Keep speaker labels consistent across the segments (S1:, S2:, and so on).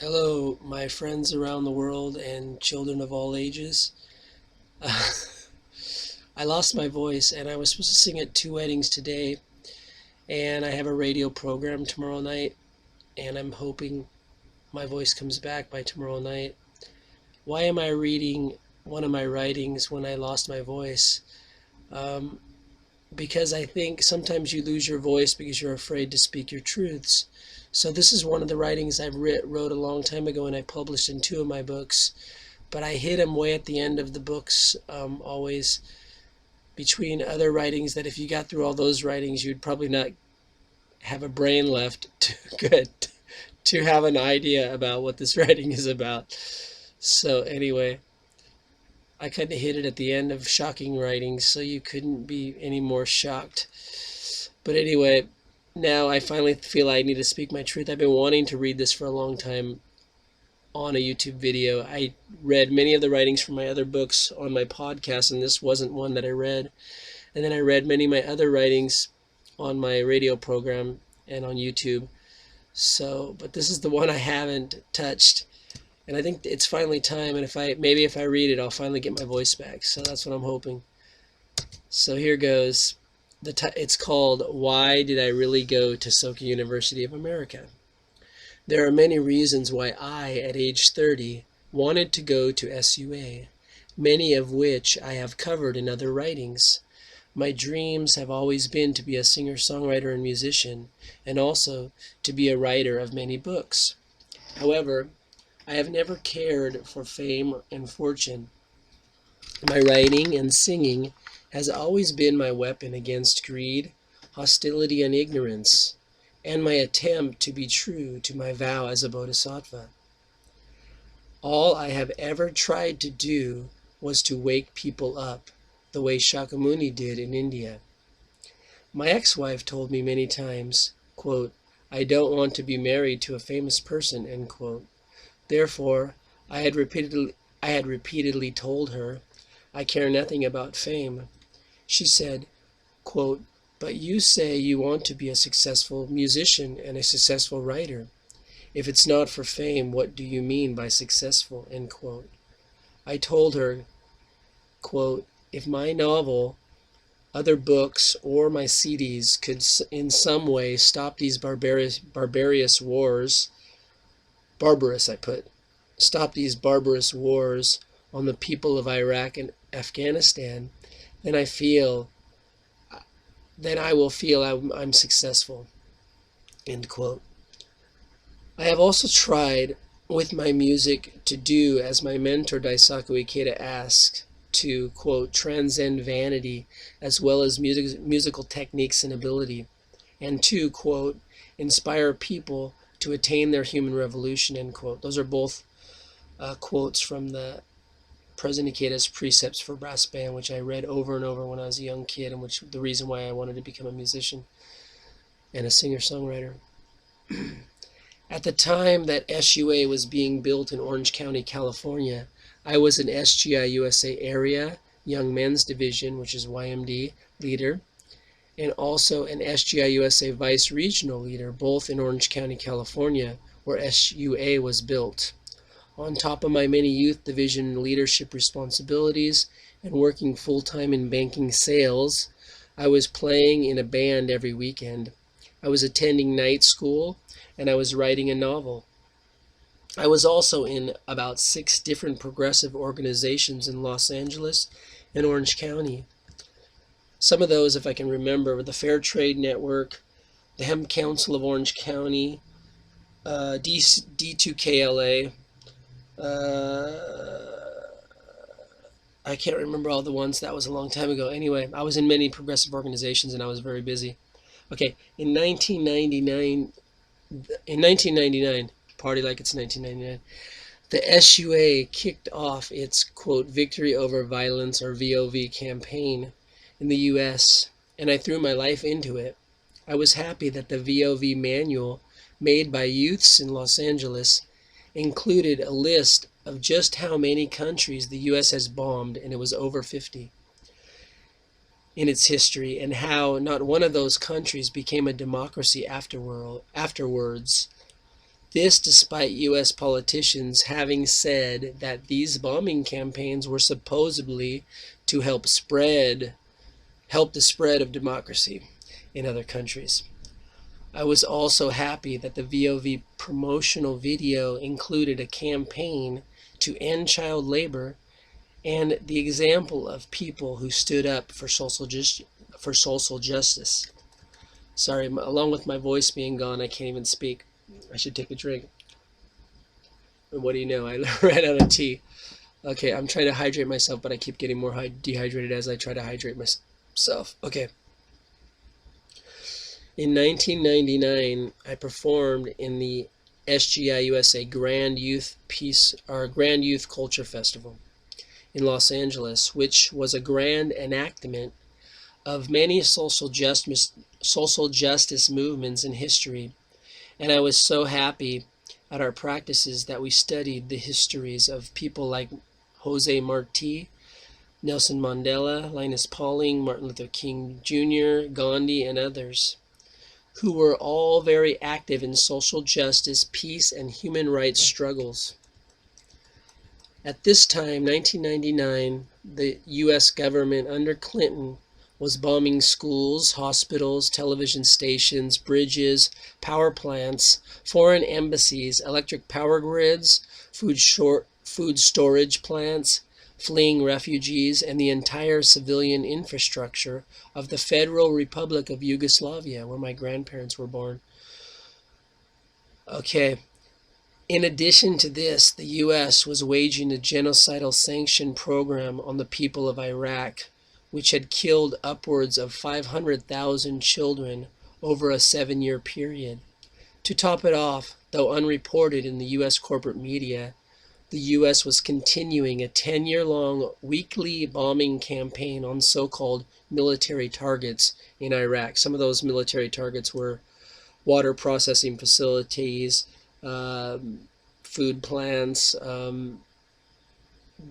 S1: Hello, my friends around the world and children of all ages. Uh, I lost my voice and I was supposed to sing at two weddings today, and I have a radio program tomorrow night, and I'm hoping my voice comes back by tomorrow night. Why am I reading one of my writings when I lost my voice? Um, because I think sometimes you lose your voice because you're afraid to speak your truths. So this is one of the writings I wrote a long time ago, and I published in two of my books. But I hid them way at the end of the books, always between other writings that if you got through all those writings, you'd probably not have a brain left to have an idea about what this writing is about. So anyway, I kind of hid it at the end of shocking writings so you couldn't be any more shocked. But anyway, now I finally feel I need to speak my truth. I've been wanting to read this for a long time on a YouTube video. I read many of the writings from my other books on my podcast, and this wasn't one that I read. And then I read many of my other writings on my radio program and on YouTube. So, but this is the one I haven't touched. And I think it's finally time, and if I read it, I'll finally get my voice back. So that's what I'm hoping. So here goes. It's called "Why Did I Really Go to Soka University of America?" There are many reasons why I, at age 30, wanted to go to SUA, many of which I have covered in other writings. My dreams have always been to be a singer-songwriter and musician, and also to be a writer of many books. However, I have never cared for fame and fortune. My writing and singing has always been my weapon against greed, hostility, and ignorance, and my attempt to be true to my vow as a bodhisattva. All I have ever tried to do was to wake people up, the way Shakyamuni did in India. My ex-wife told me many times, quote, "I don't want to be married to a famous person," end quote. Therefore, I had repeatedly told her, "I care nothing about fame." She said, quote, "But you say you want to be a successful musician and a successful writer. If it's not for fame, what do you mean by successful?" End quote. I told her, quote, "If my novel, other books, or my CDs could in some way stop these barbarous wars, barbarous I put, stop these barbarous wars on the people of Iraq and Afghanistan, then I will feel I'm successful," end quote. I have also tried with my music to do as my mentor Daisaku Ikeda asked, to, quote, "transcend vanity as well as musical techniques and ability, and to, quote, inspire people to attain their human revolution," end quote. Those are both quotes from the President Ikeda's Precepts for Brass Band, which I read over and over when I was a young kid, and which the reason why I wanted to become a musician and a singer-songwriter. At the time that SUA was being built in Orange County, California, I was an SGI-USA area Young Men's Division, which is YMD, leader, and also an SGI-USA Vice Regional leader, both in Orange County, California, where SUA was built. On top of my many youth division leadership responsibilities and working full-time in banking sales, I was playing in a band every weekend. I was attending night school, and I was writing a novel. I was also in about 6 different progressive organizations in Los Angeles and Orange County. Some of those, if I can remember, were the Fair Trade Network, the Hemp Council of Orange County, D2KLA, I can't remember all the ones. That was a long time ago. Anyway, I was in many progressive organizations and I was very busy. Okay, in 1999, party like it's 1999, the SUA kicked off its, quote, Victory Over Violence, or VOV campaign in the US, and I threw my life into it. I was happy that the VOV manual made by youths in Los Angeles included a list of just how many countries the US has bombed, and it was over 50 in its history, and how not one of those countries became a democracy afterwards. This despite U.S. politicians having said that these bombing campaigns were supposedly to help the spread of democracy in other countries. I was also happy that the VOV promotional video included a campaign to end child labor and the example of people who stood up for social justice. Sorry, along with my voice being gone, I can't even speak. I should take a drink. And what do you know? I ran out of tea. Okay, I'm trying to hydrate myself, but I keep getting more dehydrated as I try to hydrate myself. Okay. In 1999, I performed in the SGI-USA Grand Youth Culture Festival in Los Angeles, which was a grand enactment of many social justice movements in history. And I was so happy at our practices that we studied the histories of people like Jose Marti, Nelson Mandela, Linus Pauling, Martin Luther King Jr., Gandhi, and others, who were all very active in social justice, peace, and human rights struggles. At this time, 1999, the U.S. government under Clinton was bombing schools, hospitals, television stations, bridges, power plants, foreign embassies, electric power grids, food storage plants, fleeing refugees, and the entire civilian infrastructure of the Federal Republic of Yugoslavia, where my grandparents were born. Okay. In addition to this, the U.S. was waging a genocidal sanction program on the people of Iraq, which had killed upwards of 500,000 children over a 7-year period. To top it off, though unreported in the U.S. corporate media, the U.S. was continuing a 10-year-long weekly bombing campaign on so-called military targets in Iraq. Some of those military targets were water processing facilities, food plants,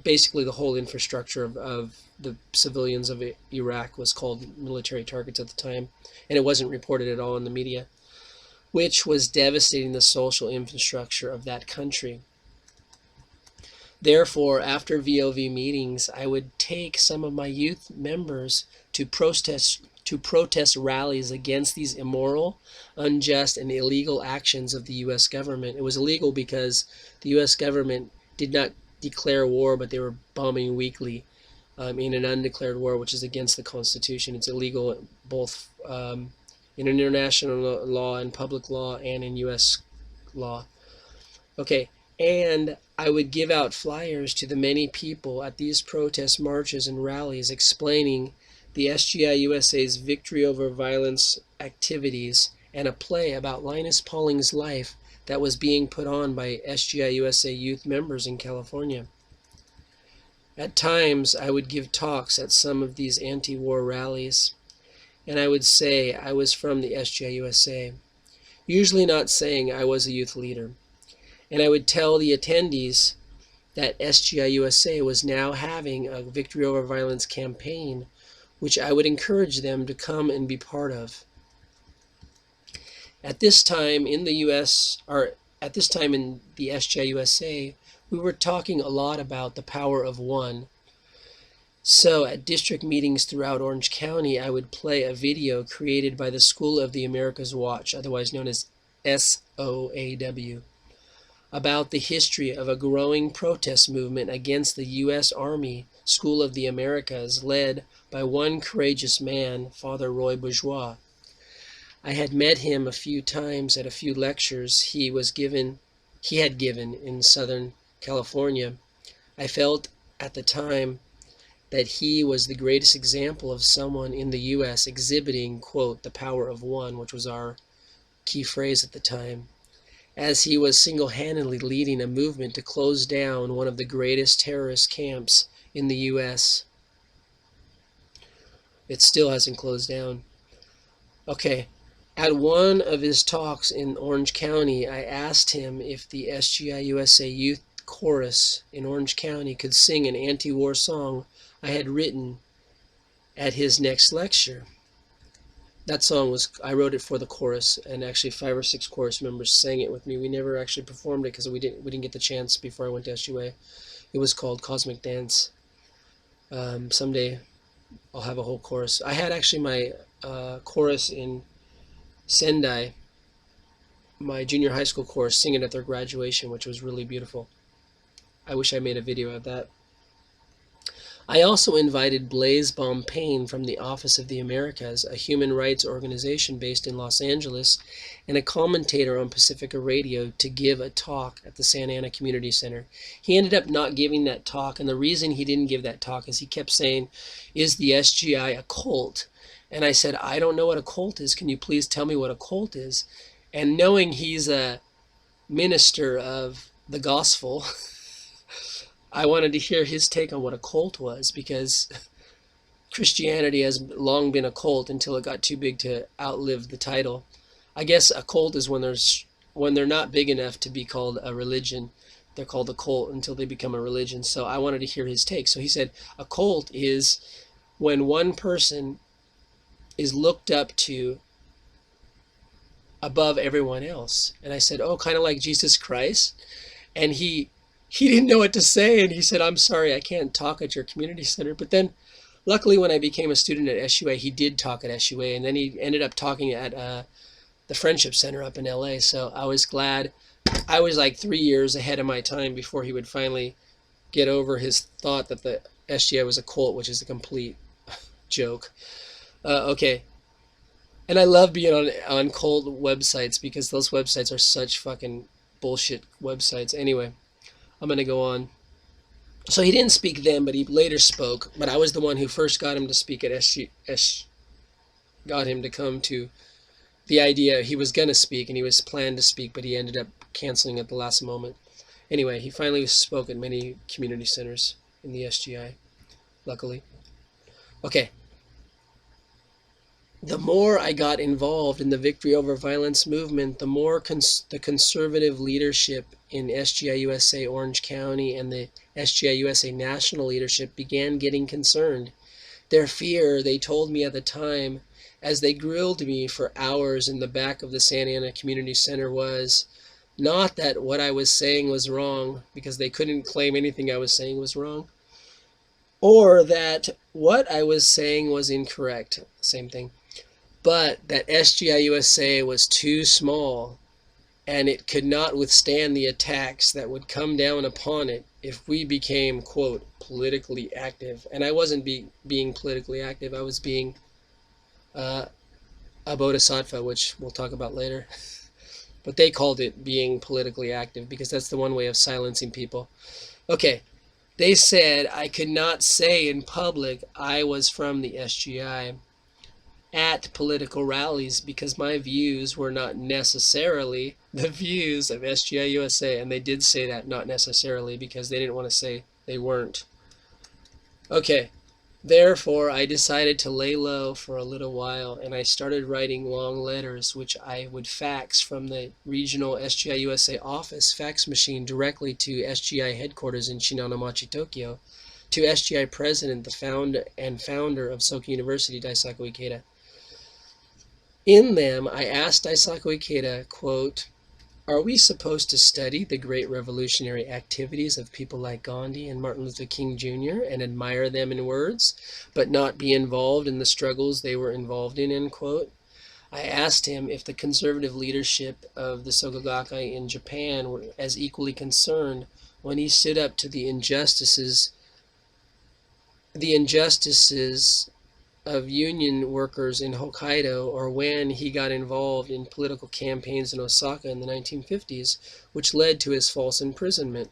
S1: basically the whole infrastructure of the civilians of Iraq was called military targets at the time, and it wasn't reported at all in the media, which was devastating the social infrastructure of that country. Therefore, after VOV meetings, I would take some of my youth members to protest rallies against these immoral, unjust, and illegal actions of the U.S. government. It was illegal because the U.S. government did not declare war, but they were bombing weekly in an undeclared war, which is against the Constitution. It's illegal both in international law and public law and in U.S. law. Okay, and I would give out flyers to the many people at these protest marches and rallies explaining the SGI-USA's victory over violence activities and a play about Linus Pauling's life that was being put on by SGI-USA youth members in California. At times, I would give talks at some of these anti-war rallies, and I would say I was from the SGI-USA, usually not saying I was a youth leader. And I would tell the attendees that SGI-USA was now having a Victory Over Violence campaign, which I would encourage them to come and be part of. At this time in the U.S., or at this time in the SGI-USA, we were talking a lot about the power of one. So at district meetings throughout Orange County, I would play a video created by the School of the Americas Watch, otherwise known as SOAW, about the history of a growing protest movement against the U.S. Army School of the Americas, led by one courageous man, Father Roy Bourgeois. I had met him a few times at a few lectures he had given in Southern California. I felt at the time that he was the greatest example of someone in the U.S. exhibiting, quote, the power of one, which was our key phrase at the time, as he was single-handedly leading a movement to close down one of the greatest terrorist camps in the U.S. It still hasn't closed down. Okay, at one of his talks in Orange County, I asked him if the SGI-USA Youth Chorus in Orange County could sing an anti-war song I had written at his next lecture. that song was, I wrote it for the chorus, and actually 5 or 6 chorus members sang it with me. We never actually performed it because we didn't get the chance before I went to SUA. It was called Cosmic Dance. Someday I'll have a whole chorus. I had actually my chorus in Sendai, my junior high school chorus, sing it at their graduation, which was really beautiful. I wish I made a video of that. I also invited Blaise Bompain from the Office of the Americas, a human rights organization based in Los Angeles, and a commentator on Pacifica Radio, to give a talk at the Santa Ana Community Center. He ended up not giving that talk, and the reason he didn't give that talk is he kept saying, "Is the SGI a cult?" And I said, "I don't know what a cult is. Can you please tell me what a cult is?" And knowing he's a minister of the gospel, I wanted to hear his take on what a cult was, because Christianity has long been a cult until it got too big to outlive the title. I guess a cult is when they're not big enough to be called a religion. They're called a cult until they become a religion. So I wanted to hear his take. So he said a cult is when one person is looked up to above everyone else. And I said, oh, kind of like Jesus Christ. And he didn't know what to say, and he said, "I'm sorry, I can't talk at your community center." But then, luckily, when I became a student at SUA, he did talk at SUA, and then he ended up talking at the Friendship Center up in LA. So I was glad. I was like 3 years ahead of my time before he would finally get over his thought that the SGI was a cult, which is a complete joke. Okay. And I love being on cult websites, because those websites are such fucking bullshit websites. Anyway, I'm going to go on. So he didn't speak then, but he later spoke. But I was the one who first got him to speak at got him to come to the idea. He was going to speak, and he was planned to speak, but he ended up canceling at the last moment. Anyway, he finally spoke at many community centers in the SGI, luckily. Okay. The more I got involved in the Victory Over Violence movement, the more the conservative leadership in SGI-USA Orange County and the SGI-USA national leadership began getting concerned. Their fear, they told me at the time, as they grilled me for hours in the back of the Santa Ana Community Center, was not that what I was saying was wrong, because they couldn't claim anything I was saying was wrong, or that what I was saying was incorrect, same thing, but that SGI-USA was too small and it could not withstand the attacks that would come down upon it if we became, quote, politically active. And I wasn't being politically active. I was being a bodhisattva, which we'll talk about later. But they called it being politically active because that's the one way of silencing people. Okay, they said I could not say in public I was from the SGI at political rallies because my views were not necessarily the views of SGI-USA, and they did say that, not necessarily, because they didn't want to say they weren't. Okay, therefore I decided to lay low for a little while, and I started writing long letters which I would fax from the regional SGI-USA office fax machine directly to SGI headquarters in Shinanomachi, Tokyo, to SGI president, the founder of Soka University, Daisaku Ikeda. In them, I asked Daisaku Ikeda, quote, "Are we supposed to study the great revolutionary activities of people like Gandhi and Martin Luther King Jr. and admire them in words, but not be involved in the struggles they were involved in," end quote. I asked him if the conservative leadership of the Soka Gakkai in Japan were as equally concerned when he stood up to the injustices of union workers in Hokkaido, or when he got involved in political campaigns in Osaka in the 1950s, which led to his false imprisonment.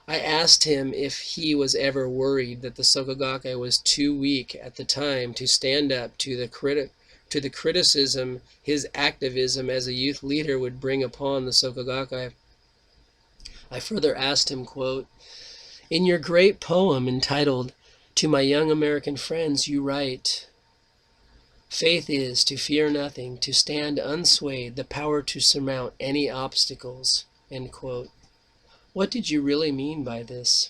S1: I asked him if he was ever worried that the Soka Gakkai was too weak at the time to stand up to the criticism his activism as a youth leader would bring upon the Soka Gakkai. I further asked him, quote, "In your great poem entitled To My Young American Friends, you write, 'Faith is to fear nothing, to stand unswayed, the power to surmount any obstacles,' end quote. What did you really mean by this?"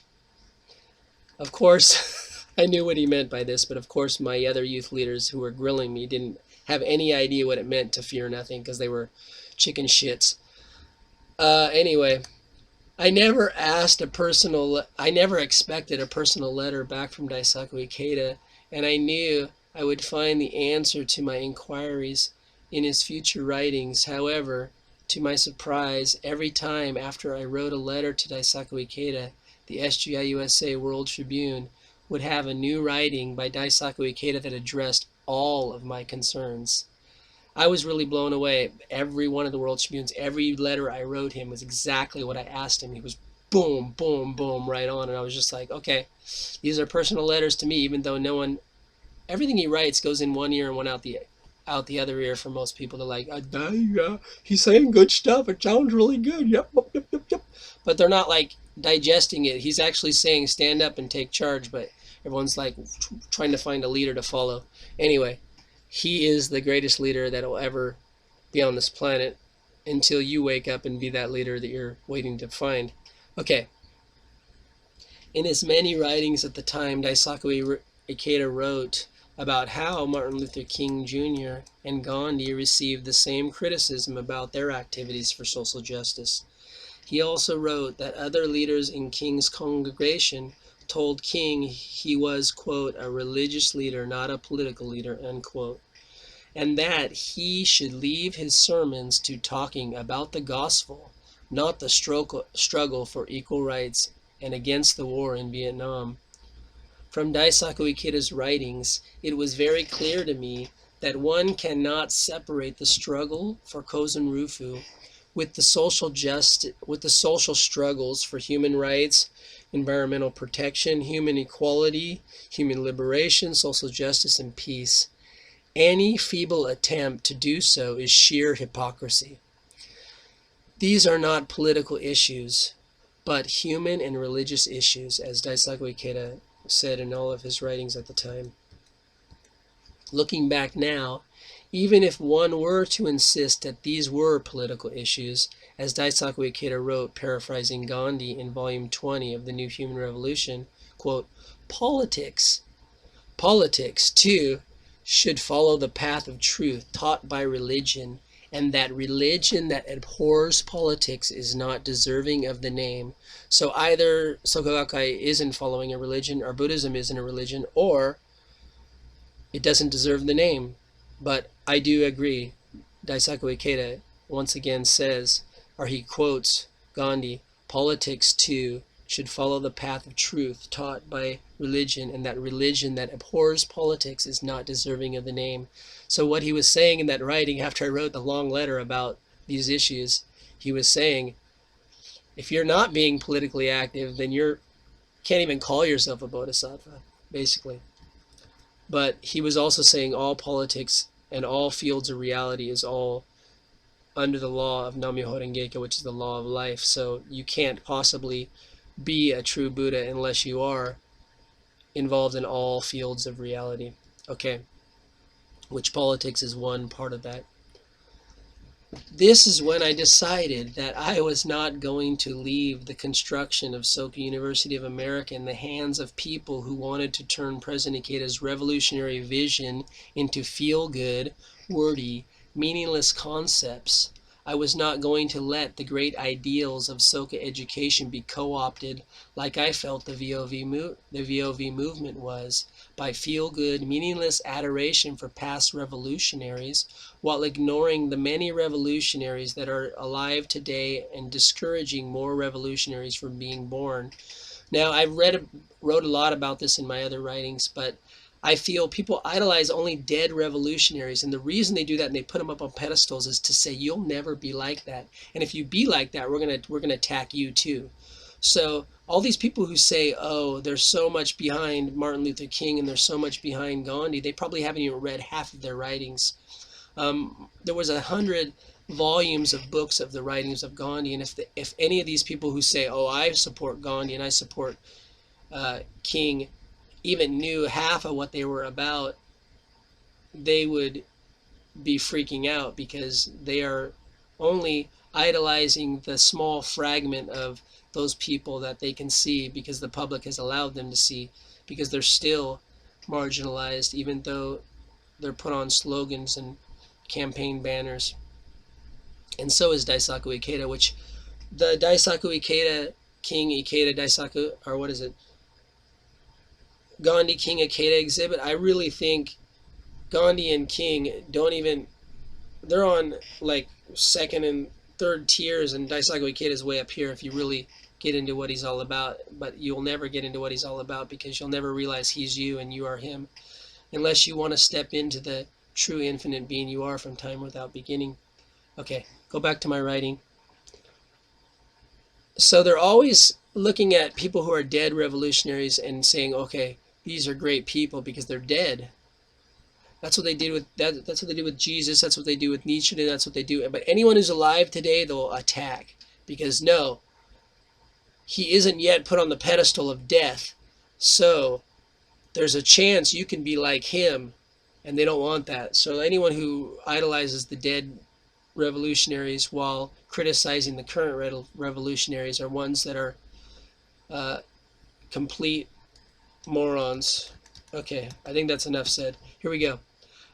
S1: Of course, I knew what he meant by this, but of course my other youth leaders who were grilling me didn't have any idea what it meant to fear nothing because they were chicken shits. Anyway, I never expected a personal letter back from Daisaku Ikeda, and I knew I would find the answer to my inquiries in his future writings. However, to my surprise, every time after I wrote a letter to Daisaku Ikeda, the SGI-USA World Tribune would have a new writing by Daisaku Ikeda that addressed all of my concerns. I was really blown away. Every one of the World Tribunes, every letter I wrote him was exactly what I asked him. He was boom, boom, boom, right on. And I was just like, okay, these are personal letters to me, even though everything he writes goes in one ear and one out the other ear for most people. They're like, he's saying good stuff. It sounds really good. Yep, yep, yep, yep, yep. But they're not like digesting it. He's actually saying stand up and take charge, but everyone's like trying to find a leader to follow. Anyway, he is the greatest leader that will ever be on this planet until you wake up and be that leader that you're waiting to find. Okay. In his many writings at the time, Daisaku Ikeda wrote about how Martin Luther King Jr. and Gandhi received the same criticism about their activities for social justice. He also wrote that other leaders in King's congregation told King he was, quote, a religious leader, not a political leader, unquote, and that he should leave his sermons to talking about the gospel, not the struggle for equal rights and against the war in Vietnam. From Daisaku Ikeda's writings, it was very clear to me that one cannot separate the struggle for Kozen Rufu with the social struggles for human rights, environmental protection, human equality, human liberation, social justice, and peace. Any feeble attempt to do so is sheer hypocrisy. These are not political issues, but human and religious issues, as Daisaku Ikeda said in all of his writings at the time. Looking back now, even if one were to insist that these were political issues, as Daisaku Ikeda wrote, paraphrasing Gandhi in volume 20 of the New Human Revolution, quote, politics, too, should follow the path of truth taught by religion, and that religion that abhors politics is not deserving of the name. So either Soka Gakkai isn't following a religion, or Buddhism isn't a religion, or it doesn't deserve the name. But I do agree. Daisaku Ikeda once again says, or he quotes Gandhi, politics too should follow the path of truth taught by religion, and that religion that abhors politics is not deserving of the name. So what he was saying in that writing, after I wrote the long letter about these issues, he was saying, if you're not being politically active, then you can't even call yourself a bodhisattva, basically. But he was also saying all politics and all fields of reality is all under the law of Nam-myoho Renge-kyo, which is the law of life. So you can't possibly be a true Buddha unless you are involved in all fields of reality. Okay, which politics is one part of that. This is when I decided that I was not going to leave the construction of Soka University of America in the hands of people who wanted to turn President Ikeda's revolutionary vision into feel-good, wordy, meaningless concepts. I was not going to let the great ideals of Soka education be co-opted like I felt the VOV movement was, by feel-good, meaningless adoration for past revolutionaries, while ignoring the many revolutionaries that are alive today and discouraging more revolutionaries from being born. Now, I wrote a lot about this in my other writings, but I feel people idolize only dead revolutionaries, and the reason they do that and they put them up on pedestals is to say you'll never be like that, and if you be like that, we're gonna attack you too. So all these people who say, oh, there's so much behind Martin Luther King and there's so much behind Gandhi, they probably haven't even read half of their writings. There was 100 volumes of books of the writings of Gandhi, and if any of these people who say, oh, I support Gandhi and I support King, even knew half of what they were about, they would be freaking out, because they are only idolizing the small fragment of those people that they can see, because the public has allowed them to see, because they're still marginalized, even though they're put on slogans and campaign banners. And so is Daisaku Ikeda, which the Daisaku Ikeda, King Ikeda Daisaku, or what is it? Gandhi King Ikeda exhibit. I really think Gandhi and King don't even, they're on like second and third tiers, and Daisaku Ikeda is way up here if you really get into what he's all about. But you'll never get into what he's all about because you'll never realize he's you and you are him, unless you want to step into the true infinite being you are from time without beginning. Okay, go back to my writing. So they're always looking at people who are dead revolutionaries and saying, okay, these are great people because they're dead. That's what they did with that's what they did with Jesus. That's what they do with Nietzsche. And that's what they do. But anyone who's alive today, they'll attack because no, he isn't yet put on the pedestal of death. So there's a chance you can be like him, and they don't want that. So anyone who idolizes the dead revolutionaries while criticizing the current revolutionaries are ones that are complete morons. Okay, I think that's enough said. Here we go.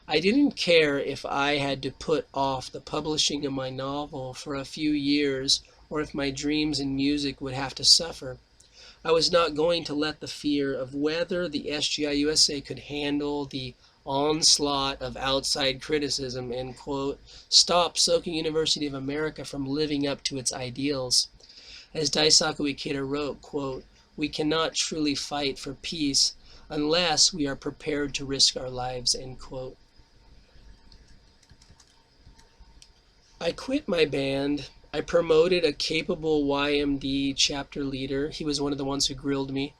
S1: I didn't care if I had to put off the publishing of my novel for a few years or if my dreams in music would have to suffer. I was not going to let the fear of whether the SGI-USA could handle the onslaught of outside criticism, end quote, stop Soka University of America from living up to its ideals. As Daisaku Ikeda wrote, quote, we cannot truly fight for peace unless we are prepared to risk our lives, end quote. I quit my band. I promoted a capable YMD chapter leader. He was one of the ones who grilled me.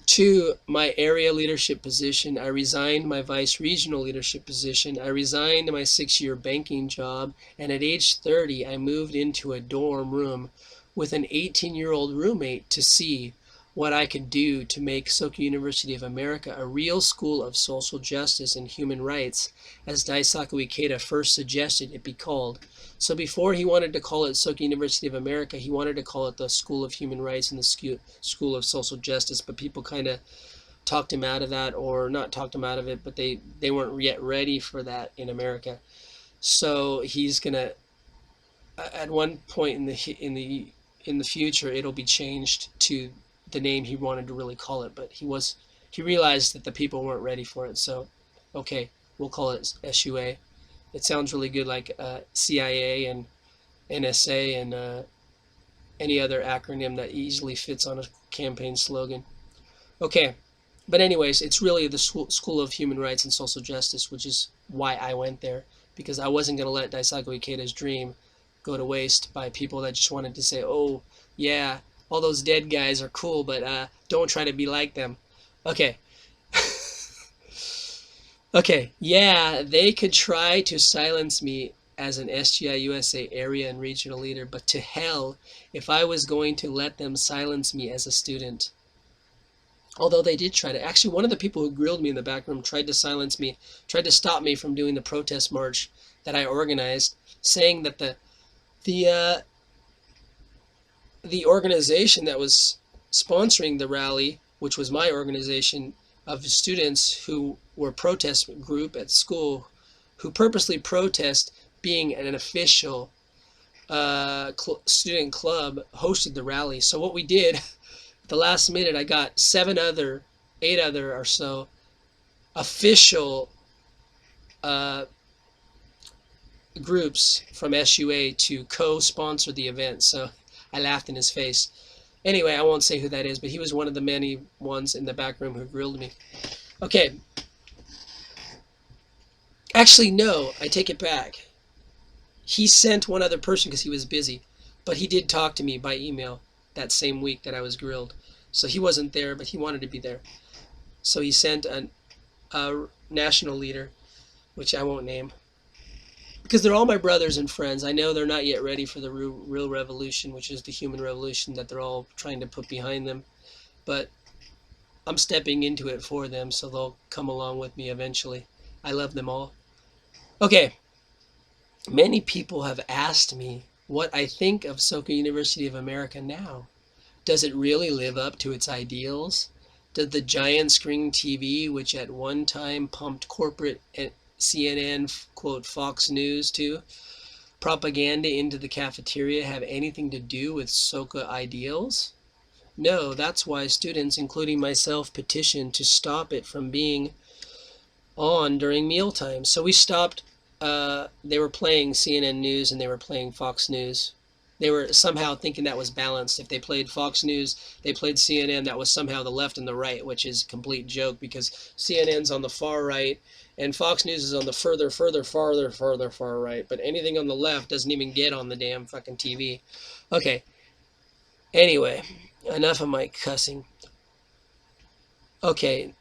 S1: To my area leadership position. I resigned my vice regional leadership position. I resigned my 6-year banking job. And at age 30, I moved into a dorm room with an 18-year-old roommate to see what I could do to make Soka University of America a real school of social justice and human rights, as Daisaku Ikeda first suggested it be called. So before he wanted to call it Soka University of America, he wanted to call it the School of Human Rights and the School of Social Justice, but people kind of talked him out of that, or not talked him out of it, but they weren't yet ready for that in America. So he's gonna, at one point in the future, it'll be changed to the name he wanted to really call it, but he realized that the people weren't ready for it. So okay, we'll call it SUA. It sounds really good, like CIA and NSA and any other acronym that easily fits on a campaign slogan. Okay, but anyways, it's really the School of Human Rights and Social Justice, which is why I went there, because I wasn't going to let Daisaku Ikeda's dream go to waste by people that just wanted to say, oh yeah, all those dead guys are cool, but don't try to be like them. Okay. Okay, yeah, they could try to silence me as an SGI-USA area and regional leader, but to hell if I was going to let them silence me as a student. Although they did try to. Actually, one of the people who grilled me in the back room tried to silence me, tried to stop me from doing the protest march that I organized, saying that the organization that was sponsoring the rally, which was my organization of students who were protest group at school, who purposely protest being an official student club, hosted the rally. So what we did, at the last minute, I got 8 other or so official groups from SUA to co-sponsor the event. So I laughed in his face. Anyway, I won't say who that is, but he was one of the many ones in the back room who grilled me. Okay. Actually, no, I take it back. He sent one other person because he was busy, but he did talk to me by email that same week that I was grilled. So he wasn't there, but he wanted to be there. So he sent a national leader, which I won't name, because they're all my brothers and friends. I know they're not yet ready for the real revolution, which is the human revolution that they're all trying to put behind them. But I'm stepping into it for them, so they'll come along with me eventually. I love them all. Okay. Many people have asked me what I think of Soka University of America now. Does it really live up to its ideals? Did the giant screen TV, which at one time pumped corporate CNN, quote, Fox News too, propaganda into the cafeteria, have anything to do with Soka ideals? No, that's why students, including myself, petitioned to stop it from being on during mealtime. So we stopped. They were playing CNN News and they were playing Fox News. They were somehow thinking that was balanced. If they played Fox News, they played CNN, that was somehow the left and the right, which is a complete joke because CNN's on the far right and Fox News is on the far right. But anything on the left doesn't even get on the damn fucking TV. Okay. Anyway, enough of my cussing. Okay.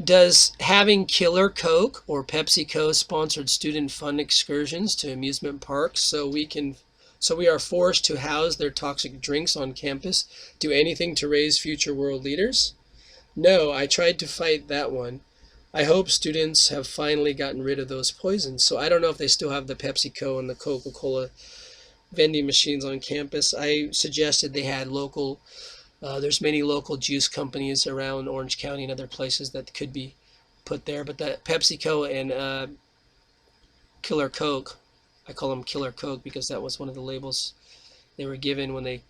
S1: Does having Killer Coke or PepsiCo sponsored student fun excursions to amusement parks so we are forced to house their toxic drinks on campus do anything to raise future world leaders? No, I tried to fight that one. I hope students have finally gotten rid of those poisons. So I don't know if they still have the PepsiCo and the Coca-Cola vending machines on campus. I suggested they had local there's many local juice companies around Orange County and other places that could be put there. But the PepsiCo and Killer Coke, I call them Killer Coke because that was one of the labels they were given when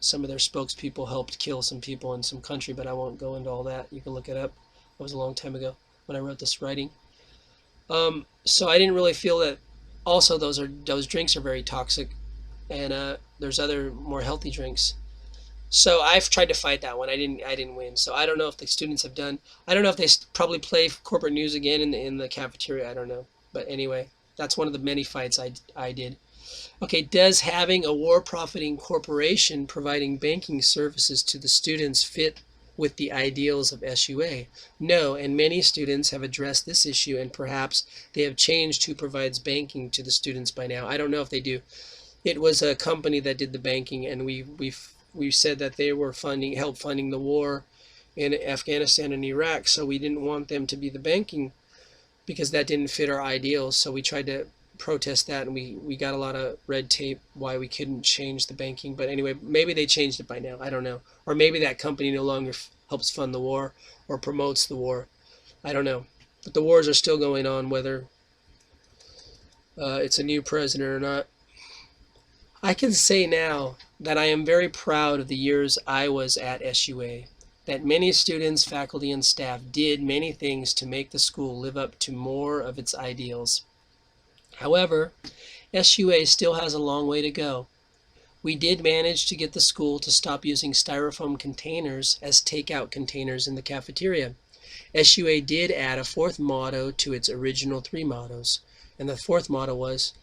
S1: some of their spokespeople helped kill some people in some country, but I won't go into all that. You can look it up. It was a long time ago when I wrote this writing. So I didn't really feel that. Also, those drinks are very toxic, and there's other more healthy drinks. So I've tried to fight that one. I didn't win. So I don't know if the students have done. I don't know if they probably play corporate news again in the cafeteria. I don't know. But anyway, that's one of the many fights I did. Okay, does having a war-profiting corporation providing banking services to the students fit with the ideals of SUA? No, and many students have addressed this issue, and perhaps they have changed who provides banking to the students by now. I don't know if they do. It was a company that did the banking, and we said that they were help funding the war in Afghanistan and Iraq, so we didn't want them to be the banking because that didn't fit our ideals. So we tried to protest that, and we got a lot of red tape why we couldn't change the banking. But anyway, maybe they changed it by now. I don't know. Or maybe that company no longer helps fund the war or promotes the war. I don't know. But the wars are still going on, whether it's a new president or not. I can say now that I am very proud of the years I was at SUA, that many students, faculty, and staff did many things to make the school live up to more of its ideals. However, SUA still has a long way to go. We did manage to get the school to stop using styrofoam containers as takeout containers in the cafeteria. SUA did add a fourth motto to its original 3 mottos, and the fourth motto was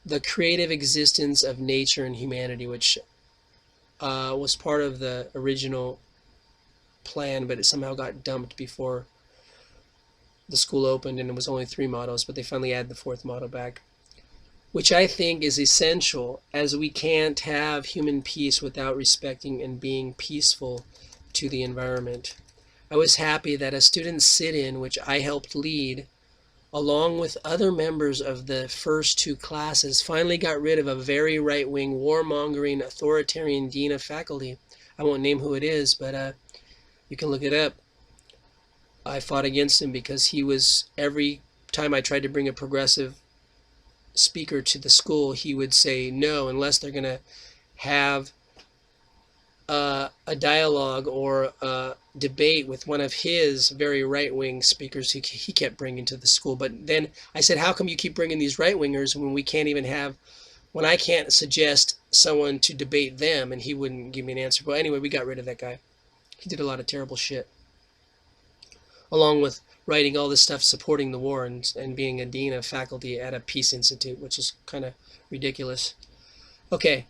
S1: the creative existence of nature and humanity, which was part of the original plan, but it somehow got dumped before the school opened, and it was only 3 mottos, but they finally added the 4th motto back, which I think is essential, as we can't have human peace without respecting and being peaceful to the environment. I was happy that a student sit-in, which I helped lead, along with other members of the first 2 classes, finally got rid of a very right-wing, warmongering, authoritarian dean of faculty. I won't name who it is, but you can look it up. I fought against him because he was, every time I tried to bring a progressive speaker to the school, he would say no, unless they're going to have a dialogue or a debate with one of his very right-wing speakers he kept bringing to the school. But then I said, how come you keep bringing these right-wingers when I can't suggest someone to debate them? And he wouldn't give me an answer. But anyway, we got rid of that guy. He did a lot of terrible shit, along with writing all this stuff supporting the war and being a dean of faculty at a peace institute, which is kind of ridiculous. Okay.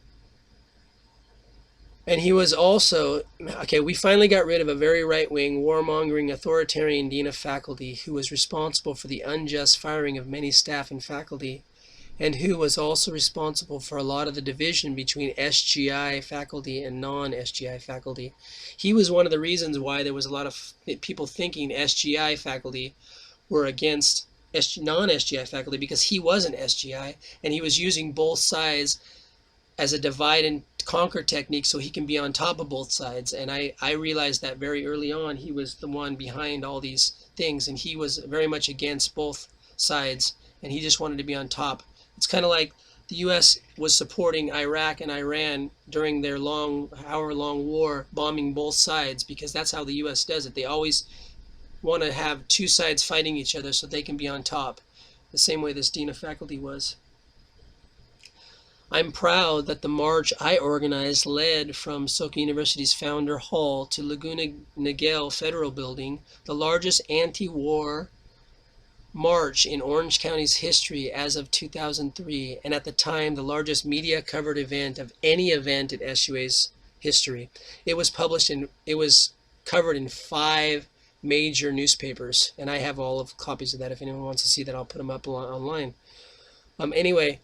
S1: And he was also, we finally got rid of a very right-wing, warmongering, authoritarian dean of faculty who was responsible for the unjust firing of many staff and faculty, and who was also responsible for a lot of the division between SGI faculty and non-SGI faculty. He was one of the reasons why there was a lot of people thinking SGI faculty were against non-SGI faculty, because he was an SGI, and he was using both sides as a divide and conquer technique so he can be on top of both sides. And I realized that very early on. He was the one behind all these things, and he was very much against both sides, and he just wanted to be on top. It's kind of like the U.S. was supporting Iraq and Iran during their hour-long war, bombing both sides, because that's how the U.S. does it. They always want to have two sides fighting each other so they can be on top, the same way this dean of faculty was. I'm proud that the march I organized led from Soka University's Founder Hall to Laguna Niguel Federal Building, the largest anti-war march in Orange County's history as of 2003, and at the time the largest media-covered event of any event in SUA's history. It was covered in 5 major newspapers, and I have all of copies of that. If anyone wants to see that, I'll put them up online. Anyway,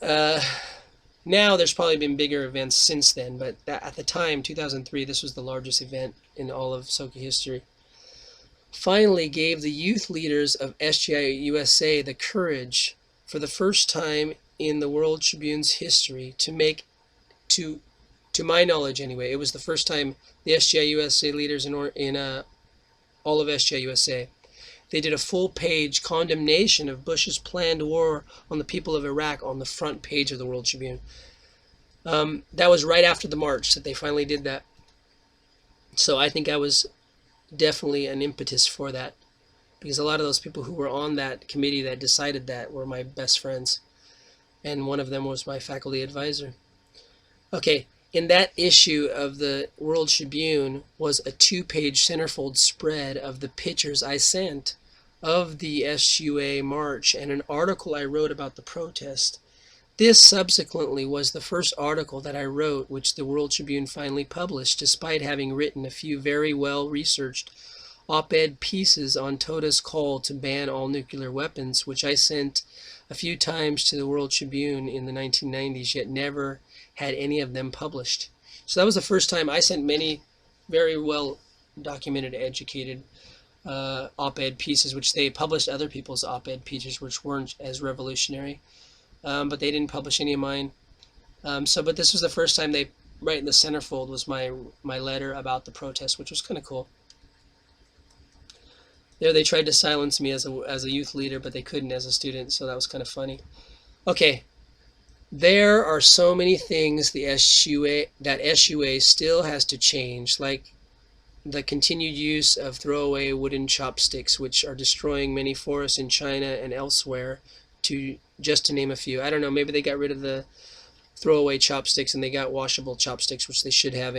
S1: now there's probably been bigger events since then, but at the time, 2003, this was the largest event in all of Soka history. Finally gave the youth leaders of SGI-USA the courage, for the first time in the World Tribune's history, to my knowledge anyway, it was the first time the SGI-USA leaders in all of SGI-USA, they did a full-page condemnation of Bush's planned war on the people of Iraq on the front page of the World Tribune. That was right after the march that they finally did that. So I think I was definitely an impetus for that, because a lot of those people who were on that committee that decided that were my best friends, and one of them was my faculty advisor. Okay, in that issue of the World Tribune was a 2-page centerfold spread of the pictures I sent of the SUA march and an article I wrote about the protest. This subsequently was the first article that I wrote which the World Tribune finally published, despite having written a few very well-researched op-ed pieces on Toda's call to ban all nuclear weapons, which I sent a few times to the World Tribune in the 1990s, yet never had any of them published. So that was the first time I sent many very well-documented, educated op-ed pieces, which they published other people's op-ed pieces, which weren't as revolutionary. But they didn't publish any of mine. But this was the first time they, right in the centerfold was my letter about the protest, which was kind of cool. There they tried to silence me as a youth leader, but they couldn't as a student, so that was kind of funny. Okay, there are so many things that SUA still has to change, like the continued use of throwaway wooden chopsticks, which are destroying many forests in China and elsewhere, just to name a few. I don't know, maybe they got rid of the throwaway chopsticks and they got washable chopsticks, which they should have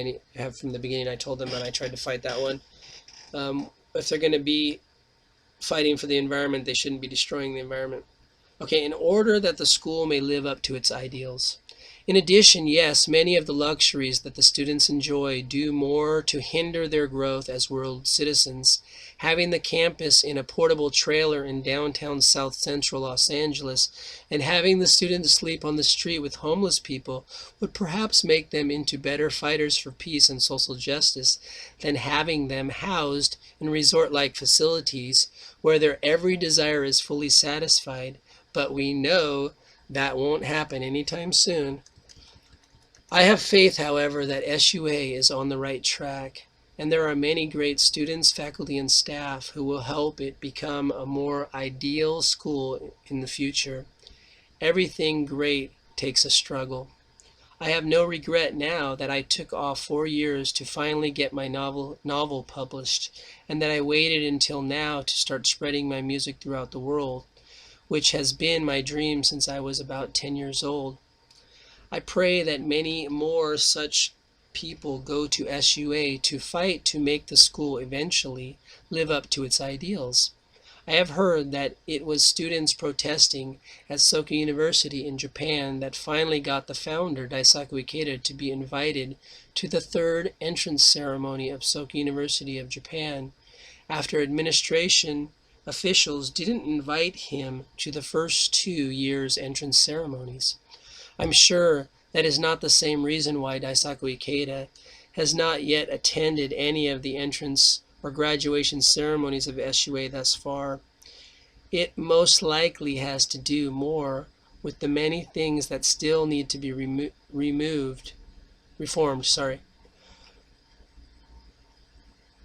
S1: from the beginning. I told them, and I tried to fight that one. If they're going to be fighting for the environment, they shouldn't be destroying the environment. Okay, in order that the school may live up to its ideals. In addition, yes, many of the luxuries that the students enjoy do more to hinder their growth as world citizens. Having the campus in a portable trailer in downtown South Central Los Angeles and having the students sleep on the street with homeless people would perhaps make them into better fighters for peace and social justice than having them housed in resort-like facilities where their every desire is fully satisfied. But we know that won't happen anytime soon. I have faith, however, that SUA is on the right track, and there are many great students, faculty, and staff who will help it become a more ideal school in the future. Everything great takes a struggle. I have no regret now that I took off 4 years to finally get my novel published, and that I waited until now to start spreading my music throughout the world, which has been my dream since I was about 10 years old. I pray that many more such people go to SUA to fight to make the school eventually live up to its ideals. I have heard that it was students protesting at Soka University in Japan that finally got the founder, Daisaku Ikeda, to be invited to the 3rd entrance ceremony of Soka University of Japan, after administration officials didn't invite him to the first 2 years' entrance ceremonies. I'm sure that is not the same reason why Daisaku Ikeda has not yet attended any of the entrance or graduation ceremonies of SUA thus far. It most likely has to do more with the many things that still need to be reformed, sorry.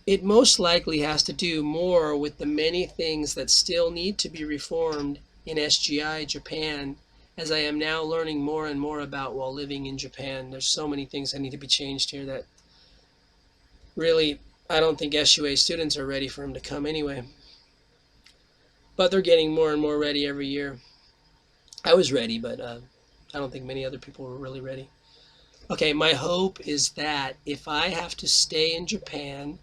S1: It most likely has to do more with the many things that still need to be reformed in SGI Japan, as I am now learning more and more about while living in Japan. There's so many things that need to be changed here that really, I don't think SUA students are ready for them to come anyway. But they're getting more and more ready every year. I was ready, but I don't think many other people were really ready. Okay, my hope is that if I have to stay in Japan,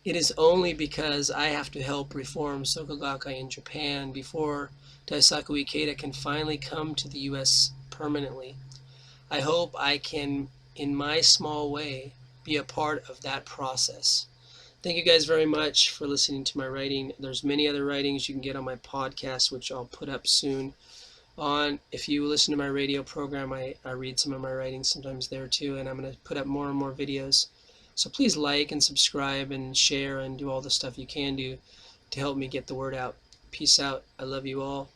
S1: it is only because I have to help reform Soka Gakkai in Japan before Daisaku Ikeda can finally come to the US permanently. I hope I can, in my small way, be a part of that process. Thank you guys very much for listening to my writing. There's many other writings you can get on my podcast, which I'll put up soon. If you listen to my radio program, I read some of my writings sometimes there too, and I'm going to put up more and more videos. So please like and subscribe and share and do all the stuff you can do to help me get the word out. Peace out. I love you all.